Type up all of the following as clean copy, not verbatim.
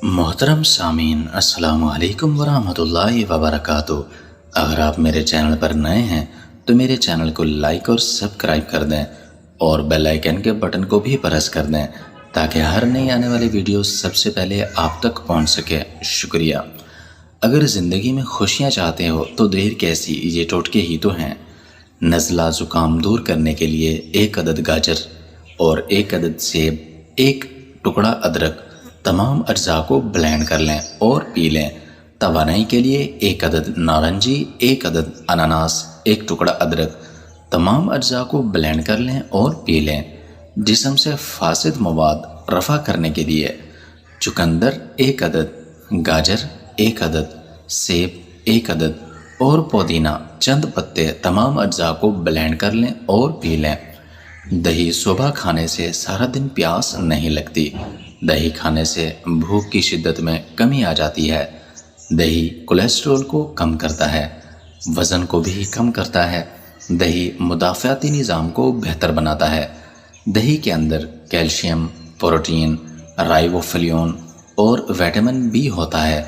محترم سامعین، السلام علیکم ورحمۃ اللہ وبرکاتہ۔ اگر آپ میرے چینل پر نئے ہیں تو میرے چینل کو لائک اور سبسکرائب کر دیں اور بیل آئیکن کے بٹن کو بھی پریس کر دیں تاکہ ہر نئی آنے والی ویڈیو سب سے پہلے آپ تک پہنچ سکے۔ شکریہ۔ اگر زندگی میں خوشیاں چاہتے ہو تو دیر کیسی، یہ ٹوٹکے ہی تو ہیں۔ نزلہ زکام دور کرنے کے لیے 1 عدد گاجر اور 1 عدد سیب، 1 ٹکڑا ادرک، تمام اجزاء کو بلینڈ کر لیں اور پی لیں۔ توانائی کے لیے 1 عدد نارنجی، 1 عدد اناناس، 1 ٹکڑا ادرک، تمام اجزاء کو بلینڈ کر لیں اور پی لیں۔ جسم سے فاسد مواد رفع کرنے کے لیے چقندر 1 عدد، گاجر 1 عدد، سیب 1 عدد اور پودینہ چند پتے، تمام اجزاء کو بلینڈ کر لیں اور پی لیں۔ دہی صبح کھانے سے سارا دن پیاس نہیں لگتی۔ دہی کھانے سے بھوک کی شدت میں کمی آ جاتی ہے۔ دہی کولیسٹرول کو کم کرتا ہے، وزن کو بھی کم کرتا ہے۔ دہی مدافعتی نظام کو بہتر بناتا ہے۔ دہی کے اندر کیلشیم، پروٹین، رائبوفلیون اور وٹامن بی ہوتا ہے۔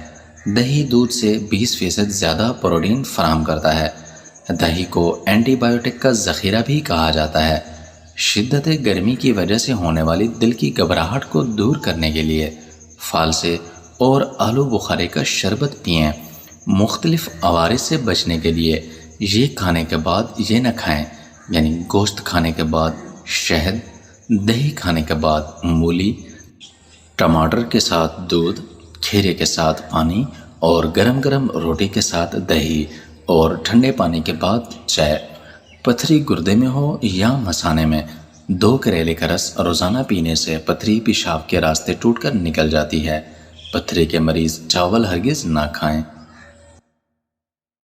دہی دودھ سے 20% زیادہ پروٹین فراہم کرتا ہے۔ دہی کو اینٹی بائیوٹک کا ذخیرہ بھی کہا جاتا ہے۔ شدت گرمی کی وجہ سے ہونے والی دل کی گھبراہٹ کو دور کرنے کے لیے فالسے اور آلو بخارے کا شربت پئیں۔ مختلف عوارض سے بچنے کے لیے یہ کھانے کے بعد یہ نہ کھائیں، یعنی گوشت کھانے کے بعد شہد، دہی کھانے کے بعد مولی، ٹماٹر کے ساتھ دودھ، کھیرے کے ساتھ پانی اور گرم گرم روٹی کے ساتھ دہی اور ٹھنڈے پانی کے بعد چائے۔ پتھری گردے میں ہو یا مثانے میں 2 کریلے کا رس روزانہ پینے سے پتھری پیشاب کے راستے ٹوٹ کر نکل جاتی ہے۔ پتھری کے مریض چاول ہرگز نہ کھائیں۔